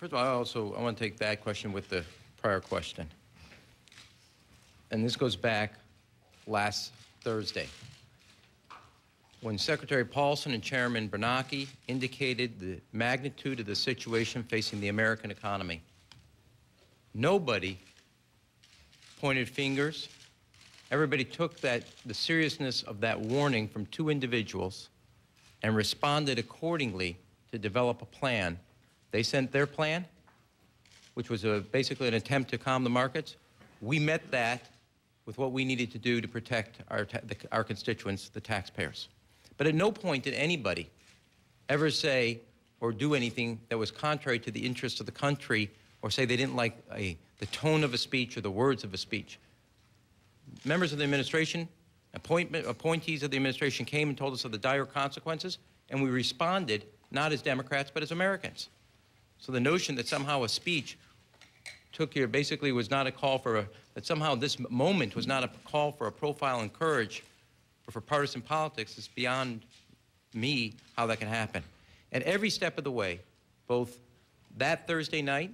First of all, I want to take that question with the prior question. And this goes back last Thursday, when Secretary Paulson and Chairman Bernanke indicated the magnitude of the situation facing the American economy. Nobody pointed fingers. Everybody took the seriousness of that warning from two individuals and responded accordingly to develop a plan. They sent their plan, which was basically an attempt to calm the markets. We met that with what we needed to do to protect our constituents, the taxpayers. But at no point did anybody ever say or do anything that was contrary to the interests of the country, or say they didn't like the tone of a speech or the words of a speech. Members of the administration, appointees of the administration came and told us of the dire consequences, and we responded not as Democrats, but as Americans. So the notion that somehow a speech basically was not a call for that somehow this moment was not a call for a profile and courage or for partisan politics is beyond me how that can happen. At every step of the way, both that Thursday night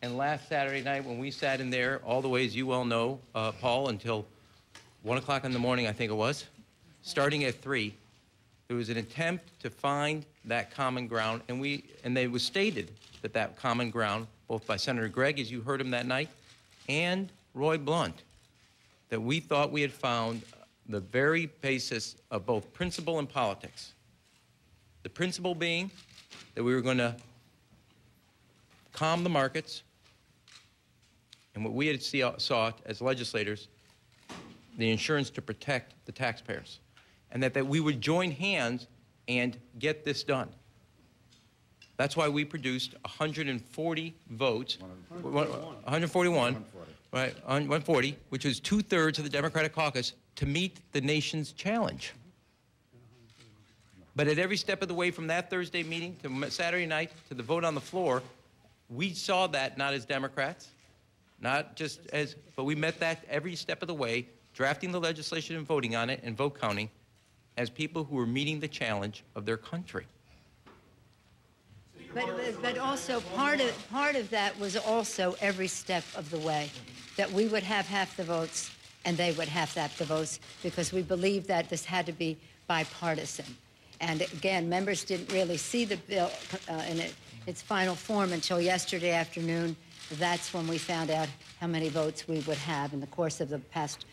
and last Saturday night when we sat in there all the way, as you well know, Paul, until 1 o'clock in the morning, I think it was, starting at 3, there was an attempt to find that common ground, and it was stated that common ground, both by Senator Gregg, as you heard him that night, and Roy Blunt, that we thought we had found the very basis of both principle and politics. The principle being that we were going to calm the markets, and what we had sought as legislators, the insurance to protect the taxpayers, and that we would join hands and get this done. That's why we produced 140 votes, 141, right, 140, which is 2/3 of the Democratic caucus, to meet the nation's challenge. But at every step of the way, from that Thursday meeting to Saturday night to the vote on the floor, we saw that not as Democrats, not just as, but we met that every step of the way, drafting the legislation and voting on it and vote counting, as people who were meeting the challenge of their country. But also part of that was also every step of the way, that we would have half the votes and they would have half the votes, because we believed that this had to be bipartisan. And again, members didn't really see the bill in its final form until yesterday afternoon. That's when we found out how many votes we would have in the course of the past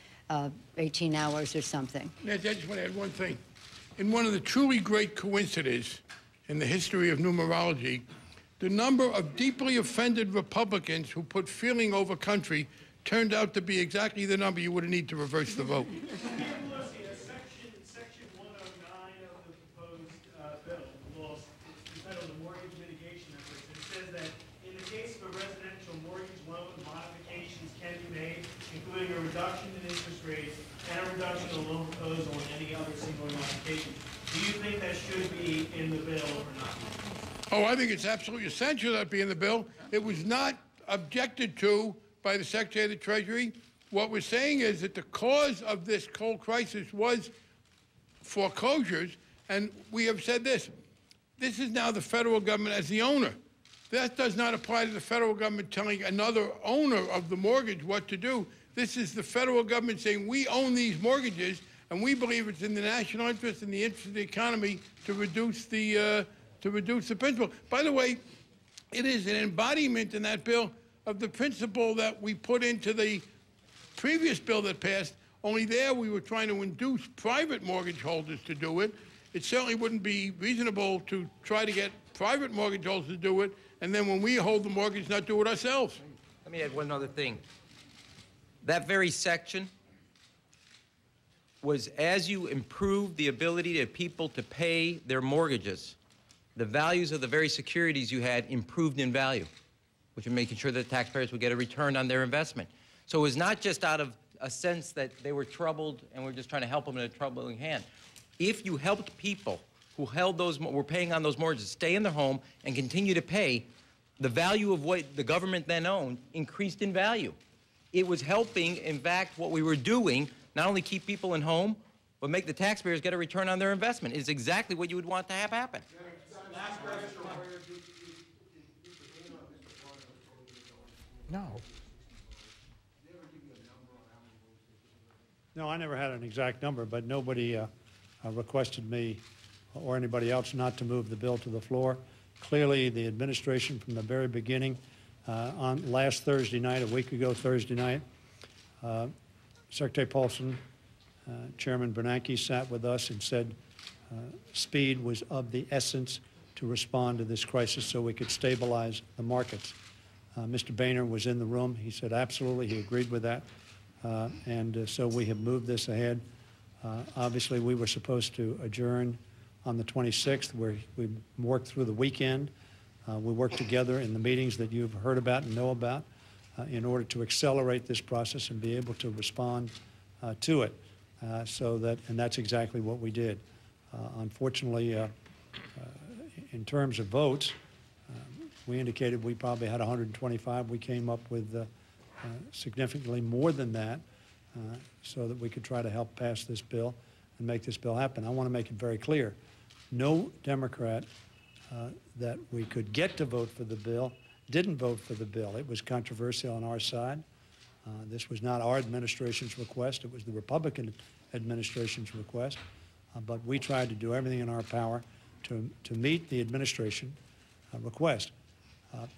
18 hours or something. I just want to add one thing. In one of the truly great coincidences in the history of numerology, the number of deeply offended Republicans who put feeling over country turned out to be exactly the number you would need to reverse the vote. Pelosi, section 109 of the proposed bill, the law, is entitled the Mortgage Mitigation Efforts. It says that in the case of a residential mortgage loan, modifications can be made, including a reduction in interest rates and a reduction in loan proposal and any other single modification. Do you think that should be in the bill or not? Oh, I think it's absolutely essential that be in the bill. It was not objected to by the Secretary of the Treasury. What we're saying is that the cause of this coal crisis was foreclosures, and we have said this. This is now the federal government as the owner. That does not apply to the federal government telling another owner of the mortgage what to do. This is the federal government saying, we own these mortgages, and we believe it's in the national interest and the interest of the economy to reduce the principal. By the way, it is an embodiment in that bill of the principle that we put into the previous bill that passed, only there we were trying to induce private mortgage holders to do it. It certainly wouldn't be reasonable to try to get private mortgage holders to do it, and then when we hold the mortgage, not do it ourselves. Let me add one other thing. That very section was, as you improve the ability of people to pay their mortgages, the values of the very securities you had improved in value, which is making sure that taxpayers would get a return on their investment. So it was not just out of a sense that they were troubled and we're just trying to help them in a troubling hand. If you helped people who were paying on those mortgages stay in their home and continue to pay, the value of what the government then owned increased in value. It was helping, in fact, what we were doing, not only keep people in home, but make the taxpayers get a return on their investment. It's exactly what you would want to have happen. No. No, I never had an exact number, but nobody requested me or anybody else not to move the bill to the floor. Clearly, the administration from the very beginning, on last Thursday night, a week ago Thursday night, Secretary Paulson, Chairman Bernanke sat with us and said speed was of the essence to respond to this crisis so we could stabilize the markets. Mr. Boehner was in the room. He said absolutely, he agreed with that. So we have moved this ahead. Obviously, we were supposed to adjourn on the 26th, where we worked through the weekend. We worked together in the meetings that you've heard about and know about in order to accelerate this process and be able to respond to it. And that's exactly what we did. Unfortunately, in terms of votes, we indicated we probably had 125. We came up with significantly more than that so that we could try to help pass this bill and make this bill happen. I want to make it very clear. No Democrat that we could get to vote for the bill didn't vote for the bill. It was controversial on our side. This was not our administration's request. It was the Republican administration's request. But we tried to do everything in our power to meet the administration request.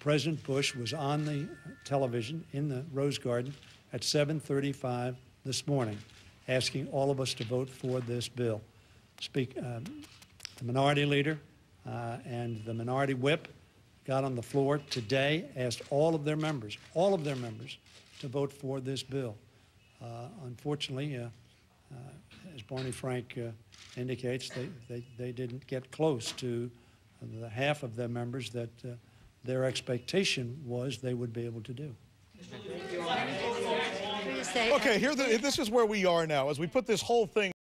President Bush was on the television in the Rose Garden at 7:35 this morning, asking all of us to vote for this bill. The minority leader and the minority whip got on the floor today, asked all of their members to vote for this bill. Unfortunately, as Barney Frank indicates, they didn't get close to the half of their members that their expectation was they would be able to do. Okay, this is where we are now. As we put this whole thing